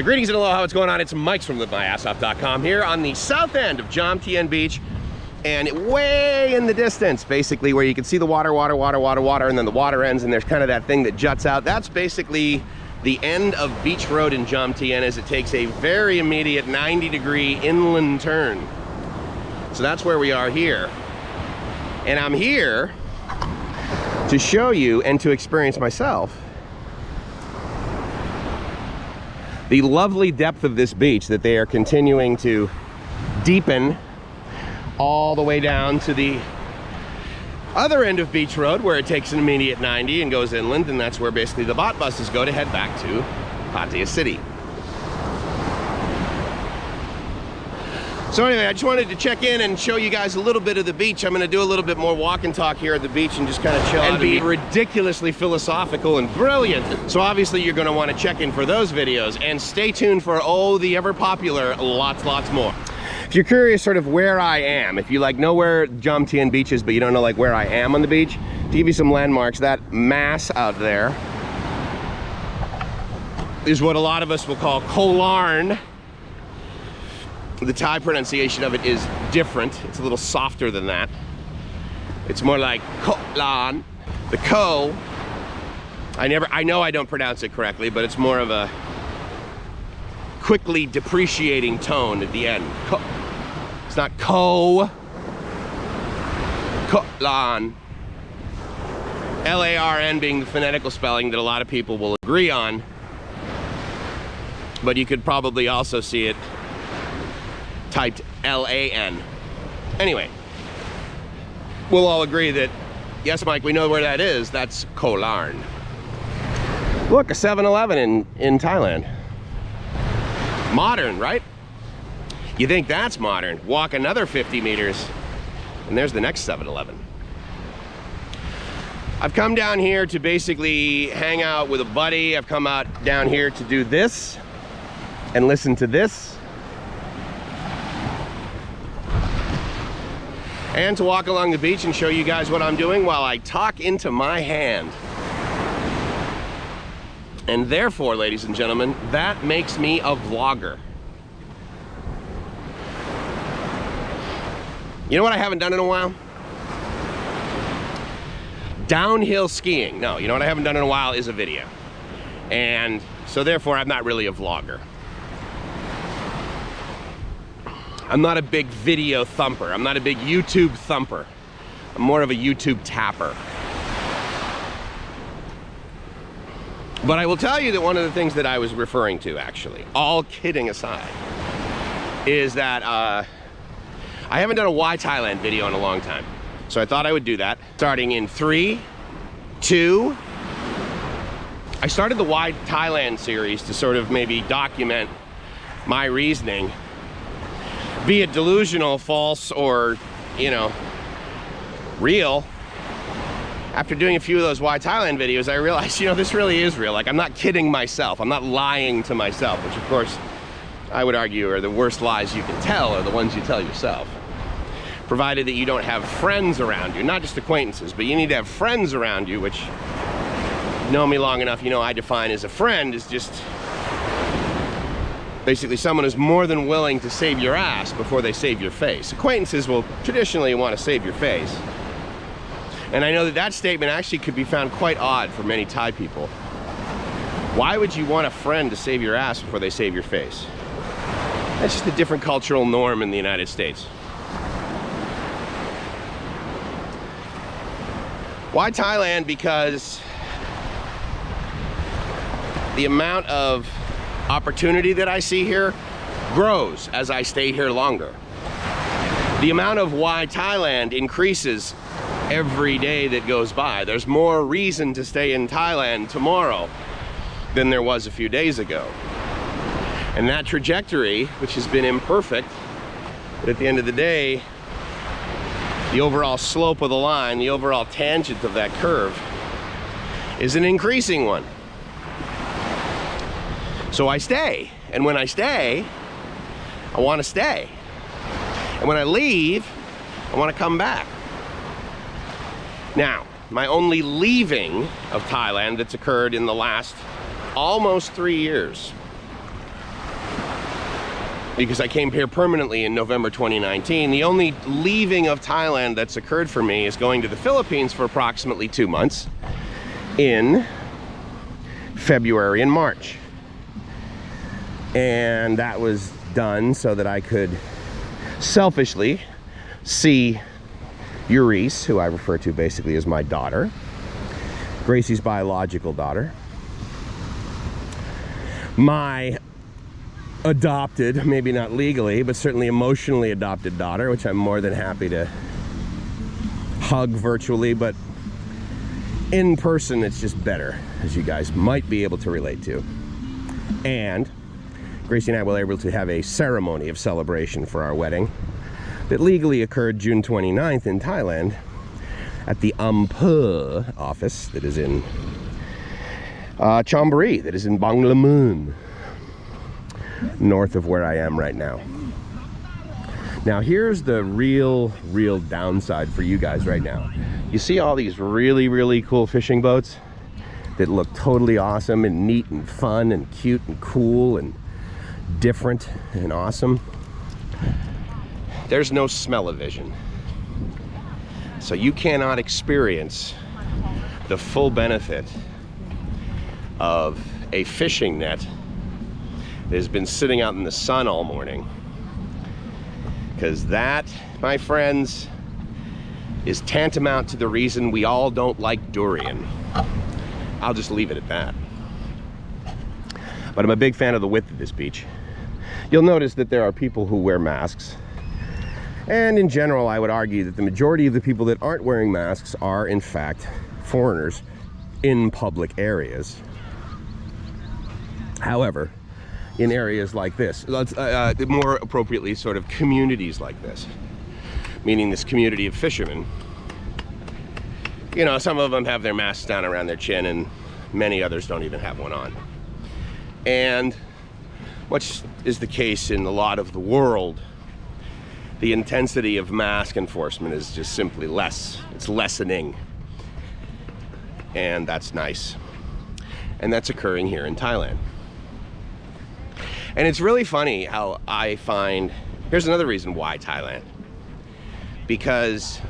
So greetings and aloha, what's going on? It's Mike's from LiveMyAssOff.com here on the south end of Jomtien Beach, and way in the distance, basically, where you can see the water, and then the water ends, and there's kind of that thing that juts out. That's basically the end of Beach Road in Jomtien, as it takes a very immediate 90-degree inland turn. So that's where we are here. And I'm here to show you and to experience myself the lovely depth of this beach that they are continuing to deepen all the way down to the other end of Beach Road, where it takes an immediate 90 and goes inland, and that's where basically the bot buses go to head back to Pattaya City. So anyway, I just wanted to check in and show you guys a little bit of the beach. I'm going to do a little bit more walk and talk here at the beach and just kind of chill out and be ridiculously philosophical and brilliant. So obviously you're going to want to check in for those videos, and stay tuned for, oh, the ever popular lots more. If you're curious sort of where I am, if you like know where Jomtien Beach is but you don't know like where I am on the beach, to give you some landmarks, that mass out there is what a lot of us will call Kolarn. The Thai pronunciation of it is different. It's a little softer than that. It's more like Kolan. The ko, I know I don't pronounce it correctly, but it's more of a quickly depreciating tone at the end. Ko. It's not ko. Kolan. L-A-R-N being the phonetical spelling that a lot of people will agree on, but you could probably also see it typed L-A-N. Anyway, we'll all agree that, yes, Mike, we know where that is. That's Kolarn. Look, a 7-Eleven in Thailand. Modern, right? You think that's modern. Walk another 50 meters, and there's the next 7-Eleven. I've come down here to basically hang out with a buddy. I've come out down here to do this and listen to this, and to walk along the beach and show you guys what I'm doing while I talk into my hand. And therefore, ladies and gentlemen, that makes me a vlogger. You know what I haven't done in a while? Downhill skiing. No, you know what I haven't done in a while is a video. And so therefore, I'm not really a vlogger. I'm not a big video thumper. I'm not a big YouTube thumper. I'm more of a YouTube tapper. But I will tell you that one of the things that I was referring to, actually, all kidding aside, is that I haven't done a Why Thailand video in a long time. So I thought I would do that. Starting in 3, 2. I started the Why Thailand series to sort of maybe document my reasoning, be it delusional, false, or, you know, real. After doing a few of those Why Thailand videos, I realized, you know, this really is real. Like, I'm not kidding myself. I'm not lying to myself, which of course I would argue are the worst lies you can tell, are the ones you tell yourself. Provided that you don't have friends around you, not just acquaintances, but you need to have friends around you, which, you know me long enough, you know I define as a friend is just basically someone who's more than willing to save your ass before they save your face. Acquaintances will traditionally want to save your face. And I know that that statement actually could be found quite odd for many Thai people. Why would you want a friend to save your ass before they save your face? That's just a different cultural norm in the United States. Why Thailand? Because the amount of opportunity that I see here grows as I stay here longer. The amount of Why Thailand increases every day that goes by. There's more reason to stay in Thailand tomorrow than there was a few days ago. And that trajectory, which has been imperfect, but at the end of the day, the overall slope of the line, the overall tangent of that curve, is an increasing one. So I stay, and when I stay, I want to stay. And when I leave, I want to come back. Now, my only leaving of Thailand that's occurred in the last almost 3 years because I came here permanently in November 2019. The only leaving of Thailand that's occurred for me is going to the Philippines for approximately 2 months in February and March. And that was done so that I could selfishly see Euryce, who I refer to basically as my daughter, Gracie's biological daughter, my adopted, maybe not legally, but certainly emotionally adopted daughter, which I'm more than happy to hug virtually, but in person it's just better, as you guys might be able to relate to. And Gracie and I were able to have a ceremony of celebration for our wedding that legally occurred June 29th in Thailand at the Ampur office that is in Chonburi, that is in Banglamun, north of where I am right now. Now here's the real downside for you guys right now. You see all these really cool fishing boats that look totally awesome and neat and fun and cute and cool and different and awesome. There's no smell-o-vision. So you cannot experience the full benefit of a fishing net that has been sitting out in the sun all morning. Because that, my friends, is tantamount to the reason we all don't like durian. I'll just leave it at that. But I'm a big fan of the width of this beach. You'll notice that there are people who wear masks. And in general, I would argue that the majority of the people that aren't wearing masks are, in fact, foreigners in public areas. However, in areas like this, more appropriately sort of communities like this, meaning this community of fishermen, you know, some of them have their masks down around their chin and many others don't even have one on. And which is the case in a lot of the world, the intensity of mask enforcement is just simply less. It's lessening. And that's nice. And that's occurring here in Thailand. And it's really funny how I find, here's another reason why Thailand. Because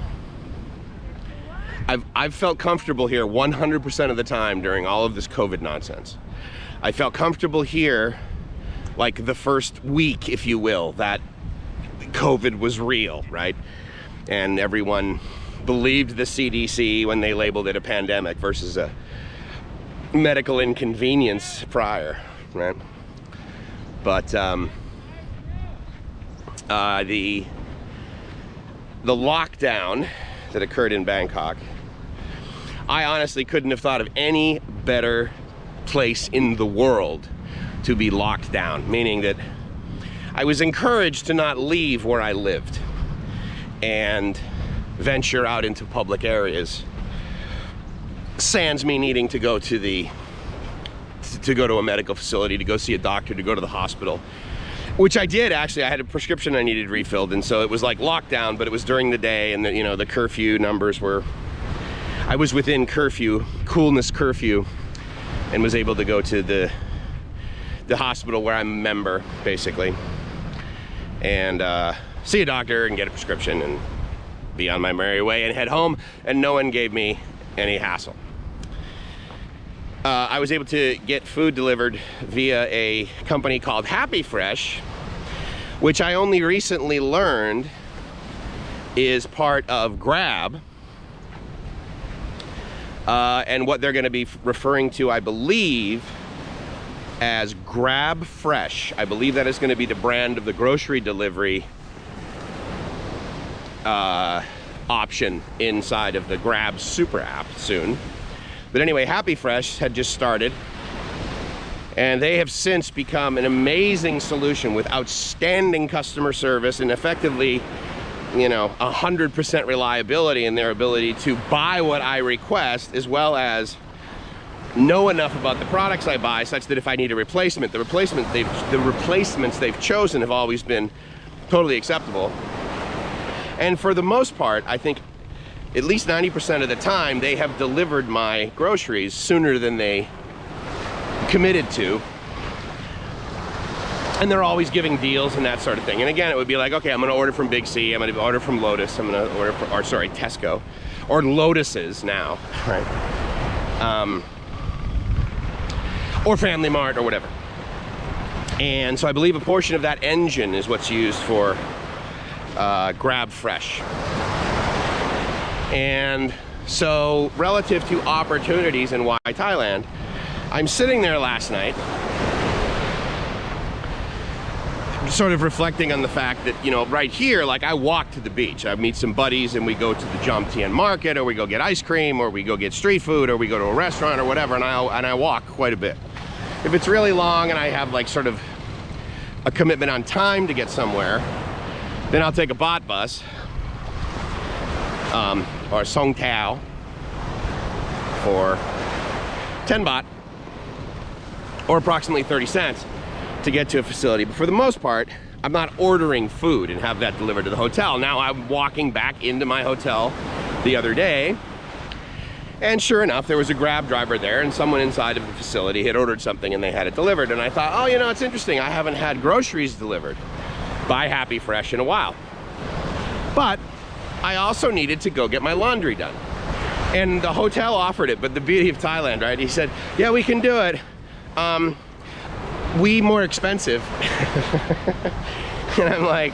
I've felt comfortable here 100% of the time during all of this COVID nonsense. I felt comfortable here like the first week, if you will, that COVID was real, right? And everyone believed the CDC when they labeled it a pandemic versus a medical inconvenience prior, right? But the lockdown that occurred in Bangkok, I honestly couldn't have thought of any better place in the world to be locked down, meaning that I was encouraged to not leave where I lived and venture out into public areas, sans me needing to go to a medical facility, to go see a doctor, to go to the hospital, which I did actually. I had a prescription I needed refilled, and so it was like lockdown, but it was during the day, and the curfew numbers were, I was within curfew, coolness curfew, and was able to go to the hospital where I'm a member, basically, and see a doctor and get a prescription and be on my merry way and head home, and no one gave me any hassle. I was able to get food delivered via a company called Happy Fresh, which I only recently learned is part of Grab, and what they're going to be referring to, I believe, as Grab Fresh. I believe that is going to be the brand of the grocery delivery option inside of the Grab Super app soon. But anyway, Happy Fresh had just started, and they have since become an amazing solution with outstanding customer service and effectively, 100% reliability in their ability to buy what I request, as well as know enough about the products I buy such that if I need a replacement, the replacements they've chosen have always been totally acceptable. And for the most part, I think at least 90% of the time, they have delivered my groceries sooner than they committed to. And they're always giving deals and that sort of thing. And again, it would be like, okay, I'm gonna order from Big C, I'm gonna order from Lotus, I'm gonna order from, or sorry, Tesco, or Lotus's now, right? Or Family Mart or whatever. And so I believe a portion of that engine is what's used for Grab Fresh. And so relative to opportunities in Thailand, I'm sitting there last night sort of reflecting on the fact that, you know, right here, like I walk to the beach. I meet some buddies and we go to the Jomtien market, or we go get ice cream, or we go get street food, or we go to a restaurant or whatever, and I walk quite a bit. If it's really long and I have like sort of a commitment on time to get somewhere, then I'll take a bot bus or Song Tao for 10 baht or approximately 30 cents to get to a facility. But for the most part, I'm not ordering food and have that delivered to the hotel. Now I'm walking back into my hotel the other day, and sure enough, there was a Grab driver there, and someone inside of the facility had ordered something and they had it delivered. And I thought, oh, you know, it's interesting, I haven't had groceries delivered by Happy Fresh in a while. But I also needed to go get my laundry done. And the hotel offered it, but the beauty of Thailand, right? He said, yeah, we can do it. We more expensive. And I'm like,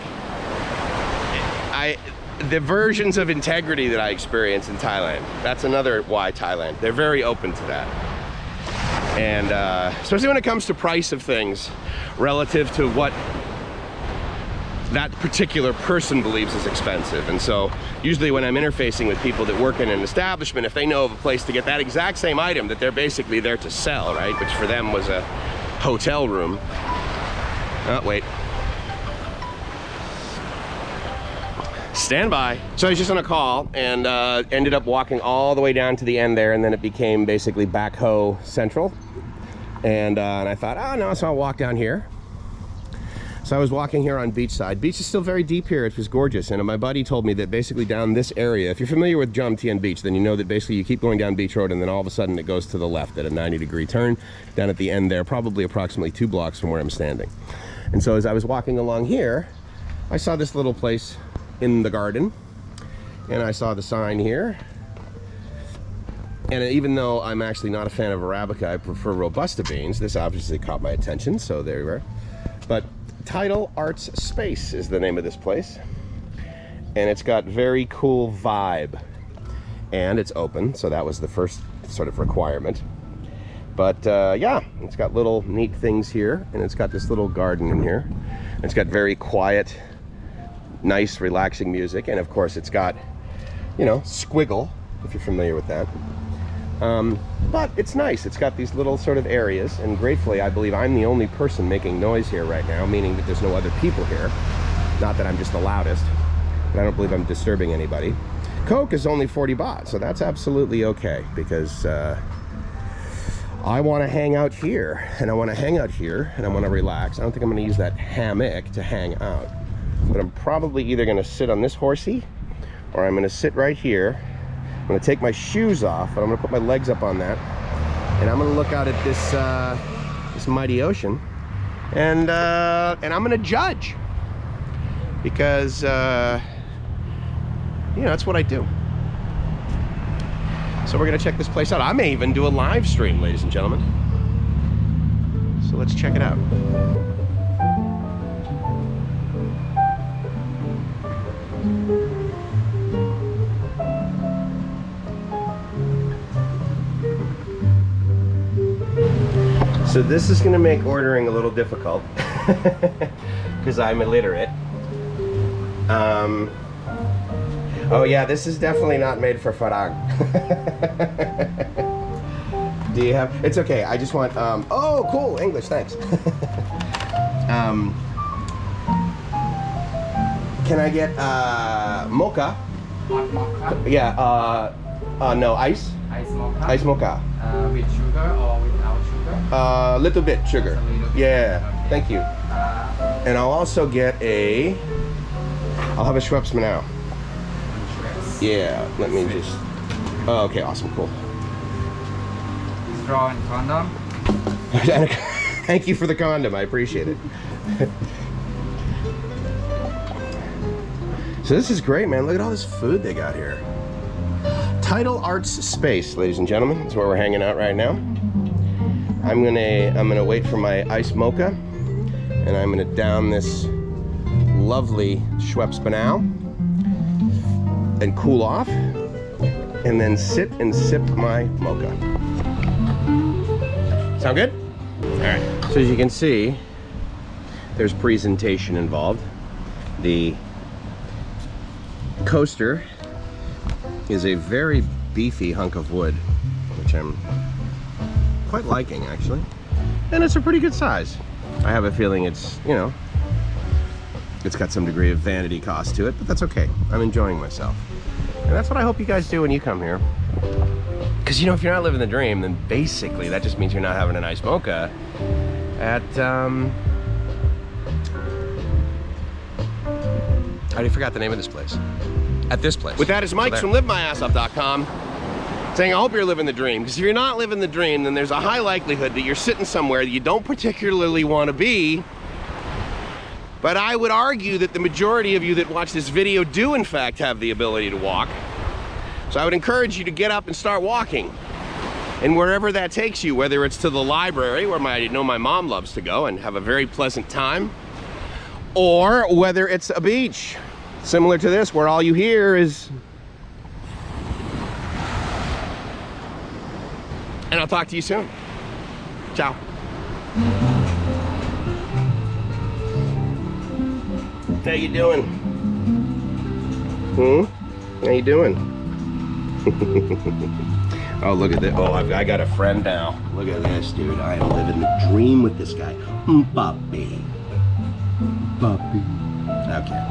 the versions of integrity that I experience in Thailand, that's another why Thailand. They're very open to that. And especially when it comes to price of things relative to what that particular person believes is expensive. And so usually when I'm interfacing with people that work in an establishment, if they know of a place to get that exact same item that they're basically there to sell, right, which for them was a hotel room. Oh, wait. Stand by. So I was just on a call and ended up walking all the way down to the end there, and then it became basically back ho central. And I thought, oh no, so I'll walk down here. So I was walking here on beachside. Beach is still very deep here. It was gorgeous. And my buddy told me that basically down this area, if you're familiar with Jomtien Beach, then you know that basically you keep going down Beach Road and then all of a sudden it goes to the left at a 90-degree turn down at the end there, probably approximately 2 blocks from where I'm standing. And so as I was walking along here, I saw this little place in the garden, and I saw the sign here. And even though I'm actually not a fan of Arabica, I prefer Robusta beans, this obviously caught my attention, so there you are. But Tidal Arts Space is the name of this place, and it's got very cool vibe, and it's open, so that was the first sort of requirement. But yeah, it's got little neat things here, and it's got this little garden in here. It's got very quiet, nice, relaxing music, and of course it's got, you know, squiggle, if you're familiar with that. But it's nice. It's got these little sort of areas, and gratefully I believe I'm the only person making noise here right now, meaning that there's no other people here. Not that I'm just the loudest, but I don't believe I'm disturbing anybody. Coke is only 40 baht, so that's absolutely okay, because I want to hang out here, and I want to hang out here, and I want to relax. I don't think I'm going to use that hammock to hang out, but I'm probably either going to sit on this horsey, or I'm going to sit right here. I'm going to take my shoes off, but I'm going to put my legs up on that, and I'm going to look out at this this mighty ocean, and I'm going to judge, because you know, that's what I do. So we're going to check this place out. I may even do a live stream, ladies and gentlemen. So let's check it out. So this is going to make ordering a little difficult because I'm illiterate. Oh yeah, this is definitely not made for farang. Do you have? It's okay. I just want. Oh, cool. English. Thanks. Can I get mocha? Hot mocha? Yeah. No, ice. Ice mocha? Ice mocha. With sugar or without sugar? Little bit sugar. Just a little bit. Yeah. Okay. Thank you. And I'll also get a. I'll have a Schweppes now. Yeah. Let me just. Oh, okay. Awesome. Cool. Straw and condom? Thank you for the condom. I appreciate it. So this is great, man. Look at all this food they got here. Tidal Arts Space, ladies and gentlemen. That's where we're hanging out right now. I'm gonna wait for my ice mocha, and I'm gonna down this lovely Schweppes Banau and cool off, and then sit and sip my mocha. Sound good? All right. So as you can see, there's presentation involved. The coaster is a very beefy hunk of wood, which I'm quite liking, actually. And it's a pretty good size. I have a feeling it's, you know, it's got some degree of vanity cost to it, but that's okay. I'm enjoying myself. And that's what I hope you guys do when you come here. Because, you know, if you're not living the dream, then basically that just means you're not having a nice mocha at, I already forgot the name of this place. At this place. With that is Mike from LiveMyAssOff.com saying I hope you're living the dream, because if you're not living the dream, then there's a high likelihood that you're sitting somewhere that you don't particularly want to be. But I would argue that the majority of you that watch this video do in fact have the ability to walk. So I would encourage you to get up and start walking. And wherever that takes you, whether it's to the library, where I know my mom loves to go and have a very pleasant time, or whether it's a beach similar to this, where all you hear is... And I'll talk to you soon. Ciao. How you doing? How you doing? Oh, look at this. Oh, I got a friend now. Look at this, dude. I am living the dream with this guy. Puppy. Puppy. Okay.